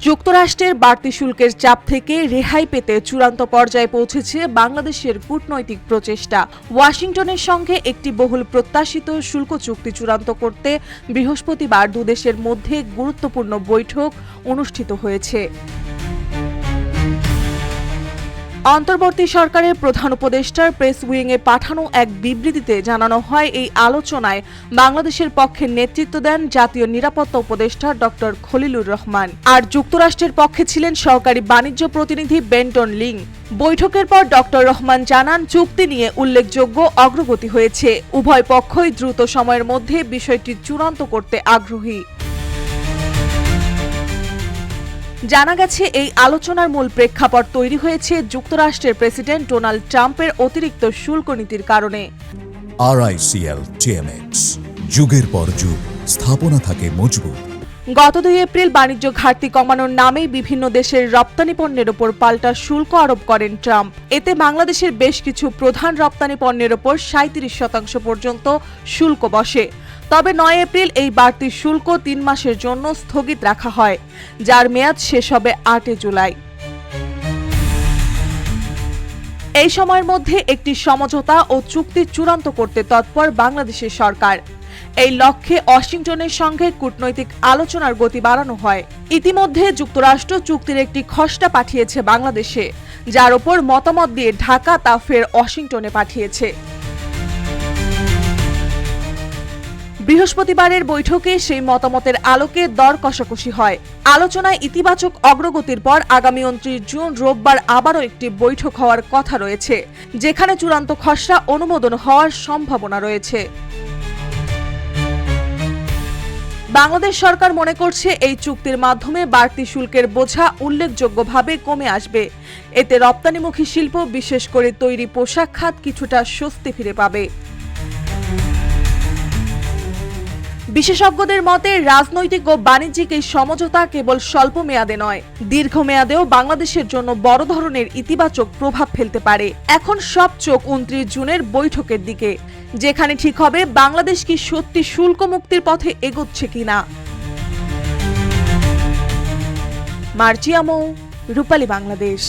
যুক্তরাষ্ট্রের বাড়তি শুল্কের চাপ থেকে রেহাই পেতে চূড়ান্ত পর্যায়ে পৌঁছেছে বাংলাদেশের কূটনৈতিক প্রচেষ্টা। ওয়াশিংটনের সঙ্গে একটি বহুল প্রত্যাশিত শুল্ক চুক্তি চূড়ান্ত করতে বৃহস্পতিবার দুদেশের মধ্যে গুরুত্বপূর্ণ বৈঠক অনুষ্ঠিত হয়েছে। অন্তর্বর্তী সরকারের প্রধান উপদেষ্টার প্রেস উইংয়ে পাঠানো এক বিবৃতিতে জানানো হয়, এই আলোচনায় বাংলাদেশের পক্ষে নেতৃত্ব দেন জাতীয় নিরাপত্তা উপদেষ্টা ডক্টর খলিলুর রহমান, আর যুক্তরাষ্ট্রের পক্ষে ছিলেন সহকারী বাণিজ্য প্রতিনিধি বেন্টন লিং। বৈঠকের পর ডক্টর রহমান জানান, চুক্তি নিয়ে উল্লেখযোগ্য অগ্রগতি হয়েছে। উভয় পক্ষই দ্রুত সময়ের মধ্যে বিষয়টি চূড়ান্ত করতে আগ্রহী। জানা গেছে, এই আলোচনার মূল প্রেক্ষাপট তৈরি হয়েছে যুক্তরাষ্ট্রের প্রেসিডেন্ট ডোনাল্ড ট্রাম্পের অতিরিক্ত শুল্ক নীতির কারণে। RICL TMX, যুগের পর যুগ স্থাপনা থাকে মজবুত। গত 2 এপ্রিল বাণিজ্য ঘাটতি কমানোর নামে বিভিন্ন দেশের রপ্তানি পণ্যের ওপর পাল্টা শুল্ক আরোপ করেন ট্রাম্প। এতে বাংলাদেশের বেশ কিছু প্রধান রপ্তানি পণ্যের ওপর 37% পর্যন্ত শুল্ক বসে। তবে 9 এপ্রিল এই বাড়তি শুল্ক 3 মাসের জন্য স্থগিত রাখা হয়, যার মেয়াদ শেষ হবে 8 জুলাই। এই সময়ের মধ্যে একটি সমঝোতা ও চুক্তি চূড়ান্ত করতে তৎপর বাংলাদেশের সরকার। এই লক্ষ্যে ওয়াশিংটনের সঙ্গে কূটনৈতিক আলোচনার গতি বাড়ানো হয়। ইতিমধ্যে যুক্তরাষ্ট্র চুক্তির একটি খসড়া পাঠিয়েছে বাংলাদেশে, যার ওপর মতামত দিয়ে ঢাকা তা ফের ওয়াশিংটনে পাঠিয়েছে। বৃহস্পতিবারের বৈঠকে সেই মতামতের আলোকে দর কষাকষি হয়। আলোচনায় ইতিবাচক অগ্রগতির পর আগামী 29 জুন রোববার আবারও একটি বৈঠক হওয়ার কথা রয়েছে, যেখানে চূড়ান্ত খসড়া অনুমোদন হওয়ার সম্ভাবনা রয়েছে। বাংলাদেশ সরকার মনে করছে, এই চুক্তির মাধ্যমে বাড়তি শুল্কের বোঝা উল্লেখযোগ্যভাবে কমে আসবে। এতে রপ্তানিমুখী শিল্প, বিশেষ করে তৈরি পোশাক খাত কিছুটা স্বস্তি ফিরে পাবে। বিশেষজ্ঞদের মতে, রাজনৈতিক ও বাণিজ্যিক এই সমঝোতা কেবল স্বল্প মেয়াদে নয়, দীর্ঘমেয়াদেও বাংলাদেশের জন্য বড় ধরনের ইতিবাচক প্রভাব ফেলতে পারে। এখন সব চোখ 29 জুনের বৈঠকের দিকে, যেখানে ঠিক হবে বাংলাদেশ কি সত্যি শুল্ক মুক্তির পথে এগোচ্ছে কিনা। মার্জিয়া মৌ, রূপালী বাংলাদেশ।